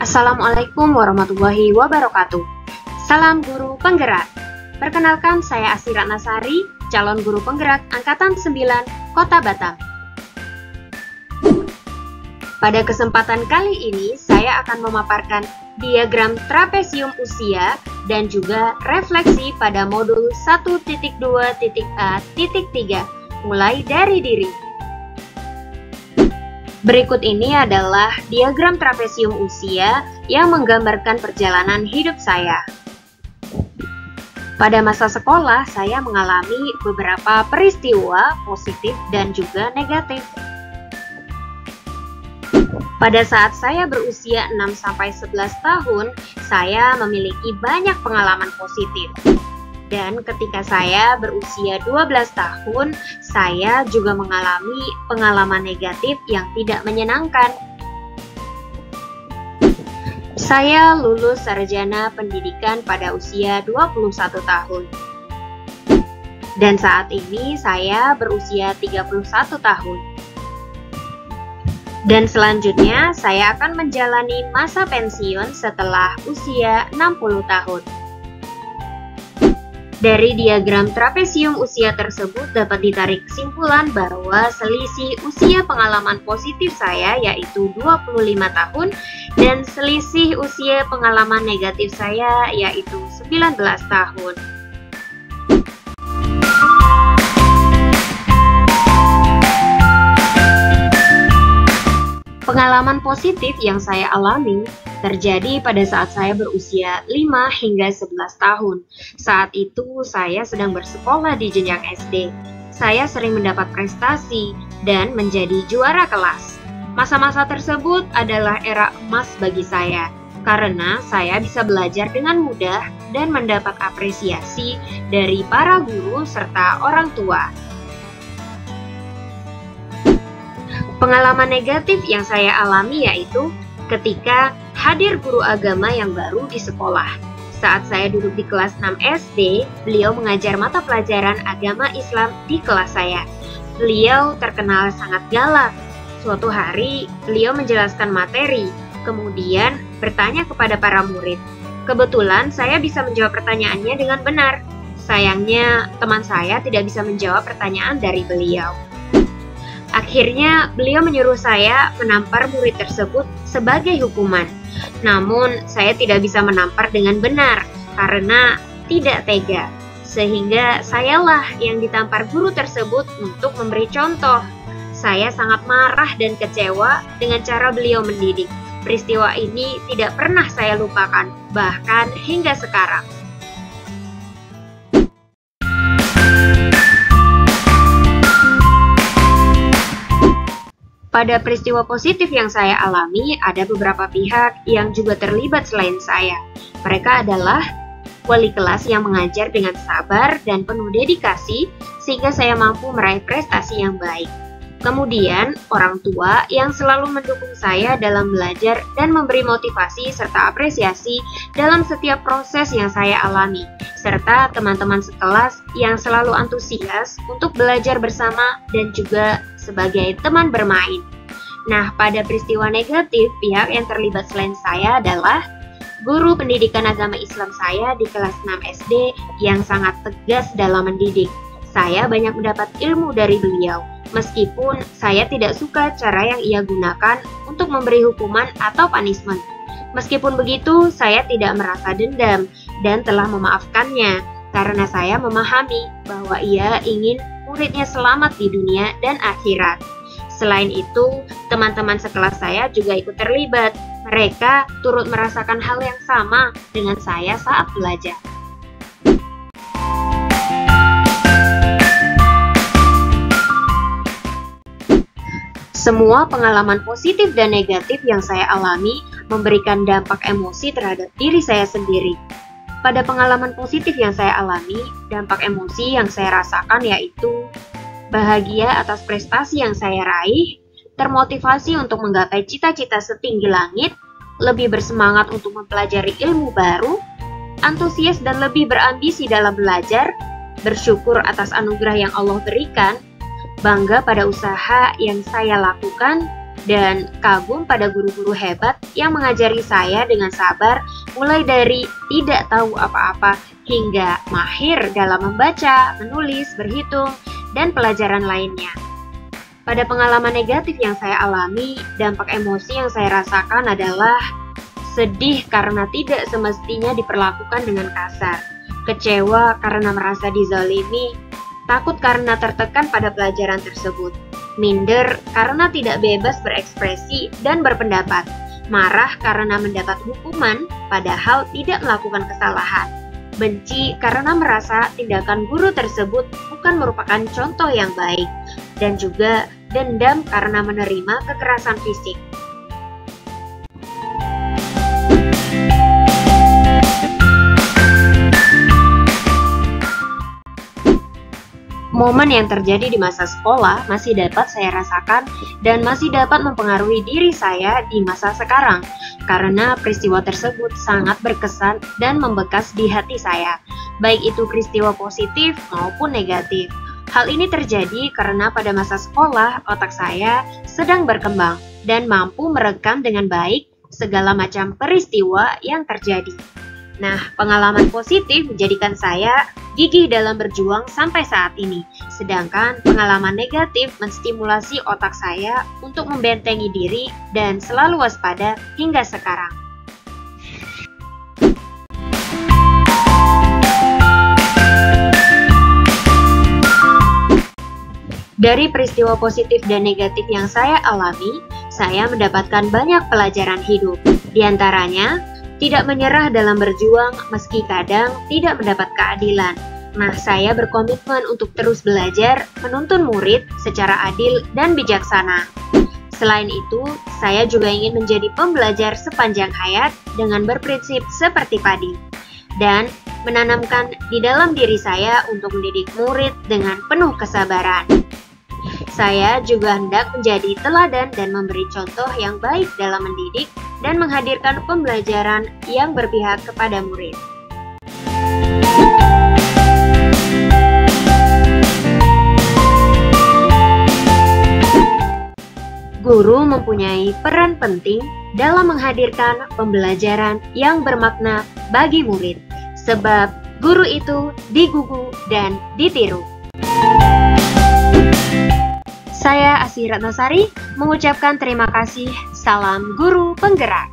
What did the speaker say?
Assalamualaikum warahmatullahi wabarakatuh. Salam guru penggerak. Perkenalkan, saya Asy Ratnasari, calon guru penggerak Angkatan 9, Kota Batam. Pada kesempatan kali ini, saya akan memaparkan diagram trapesium usia dan juga refleksi pada modul 1.2.A.3, mulai dari diri. Berikut ini adalah diagram trapesium usia yang menggambarkan perjalanan hidup saya. Pada masa sekolah, saya mengalami beberapa peristiwa positif dan juga negatif. Pada saat saya berusia 6-11 tahun, saya memiliki banyak pengalaman positif. Dan ketika saya berusia 12 tahun, saya juga mengalami pengalaman negatif yang tidak menyenangkan. Saya lulus sarjana pendidikan pada usia 21 tahun. Dan saat ini saya berusia 31 tahun. Dan selanjutnya saya akan menjalani masa pensiun setelah usia 60 tahun. Dari diagram trapesium usia tersebut dapat ditarik kesimpulan bahwa selisih usia pengalaman positif saya yaitu 25 tahun dan selisih usia pengalaman negatif saya yaitu 19 tahun. Pengalaman positif yang saya alami terjadi pada saat saya berusia 5 hingga 11 tahun. Saat itu saya sedang bersekolah di jenjang SD. Saya sering mendapat prestasi dan menjadi juara kelas. Masa-masa tersebut adalah era emas bagi saya, karena saya bisa belajar dengan mudah dan mendapat apresiasi dari para guru serta orang tua. Pengalaman negatif yang saya alami yaitu ketika hadir guru agama yang baru di sekolah. Saat saya duduk di kelas 6 SD, beliau mengajar mata pelajaran agama Islam di kelas saya. Beliau terkenal sangat galak. Suatu hari, beliau menjelaskan materi, kemudian bertanya kepada para murid. Kebetulan saya bisa menjawab pertanyaannya dengan benar. Sayangnya, teman saya tidak bisa menjawab pertanyaan dari beliau. Akhirnya, beliau menyuruh saya menampar murid tersebut sebagai hukuman. Namun, saya tidak bisa menampar dengan benar karena tidak tega. Sehingga sayalah yang ditampar guru tersebut untuk memberi contoh. Saya sangat marah dan kecewa dengan cara beliau mendidik. Peristiwa ini tidak pernah saya lupakan, bahkan hingga sekarang. Pada peristiwa positif yang saya alami, ada beberapa pihak yang juga terlibat selain saya. Mereka adalah wali kelas yang mengajar dengan sabar dan penuh dedikasi, sehingga saya mampu meraih prestasi yang baik. Kemudian, orang tua yang selalu mendukung saya dalam belajar dan memberi motivasi serta apresiasi dalam setiap proses yang saya alami, serta teman-teman sekelas yang selalu antusias untuk belajar bersama dan juga sebagai teman bermain. Nah, pada peristiwa negatif, pihak yang terlibat selain saya adalah guru pendidikan agama Islam saya di kelas 6 SD yang sangat tegas dalam mendidik. Saya banyak mendapat ilmu dari beliau, meskipun saya tidak suka cara yang ia gunakan untuk memberi hukuman atau punishment. Meskipun begitu, saya tidak merasa dendam dan telah memaafkannya, karena saya memahami bahwa ia ingin muridnya selamat di dunia dan akhirat. Selain itu, teman-teman sekelas saya juga ikut terlibat. Mereka turut merasakan hal yang sama dengan saya saat belajar. Semua pengalaman positif dan negatif yang saya alami memberikan dampak emosi terhadap diri saya sendiri. Pada pengalaman positif yang saya alami, dampak emosi yang saya rasakan yaitu bahagia atas prestasi yang saya raih, termotivasi untuk menggapai cita-cita setinggi langit, lebih bersemangat untuk mempelajari ilmu baru, antusias dan lebih berambisi dalam belajar, bersyukur atas anugerah yang Allah berikan, bangga pada usaha yang saya lakukan, dan kagum pada guru-guru hebat yang mengajari saya dengan sabar, mulai dari tidak tahu apa-apa hingga mahir dalam membaca, menulis, berhitung, dan pelajaran lainnya. Pada pengalaman negatif yang saya alami, dampak emosi yang saya rasakan adalah sedih karena tidak semestinya diperlakukan dengan kasar, kecewa karena merasa dizalimi, takut karena tertekan pada pelajaran tersebut, minder karena tidak bebas berekspresi dan berpendapat, marah karena mendapat hukuman padahal tidak melakukan kesalahan, benci karena merasa tindakan guru tersebut bukan merupakan contoh yang baik, dan juga dendam karena menerima kekerasan fisik. Momen yang terjadi di masa sekolah masih dapat saya rasakan dan masih dapat mempengaruhi diri saya di masa sekarang, karena peristiwa tersebut sangat berkesan dan membekas di hati saya, baik itu peristiwa positif maupun negatif. Hal ini terjadi karena pada masa sekolah otak saya sedang berkembang dan mampu merekam dengan baik segala macam peristiwa yang terjadi. Nah, pengalaman positif menjadikan saya gigih dalam berjuang sampai saat ini. Sedangkan pengalaman negatif menstimulasi otak saya untuk membentengi diri dan selalu waspada hingga sekarang. Dari peristiwa positif dan negatif yang saya alami, saya mendapatkan banyak pelajaran hidup. Di antaranya, tidak menyerah dalam berjuang meski kadang tidak mendapat keadilan. Nah, saya berkomitmen untuk terus belajar, menuntun murid secara adil dan bijaksana. Selain itu, saya juga ingin menjadi pembelajar sepanjang hayat dengan berprinsip seperti Padi, dan menanamkan di dalam diri saya untuk mendidik murid dengan penuh kesabaran. Saya juga hendak menjadi teladan dan memberi contoh yang baik dalam mendidik dan menghadirkan pembelajaran yang berpihak kepada murid. Guru mempunyai peran penting dalam menghadirkan pembelajaran yang bermakna bagi murid, sebab guru itu digugu dan ditiru. Saya Asih Ratnasari mengucapkan terima kasih. Salam guru penggerak.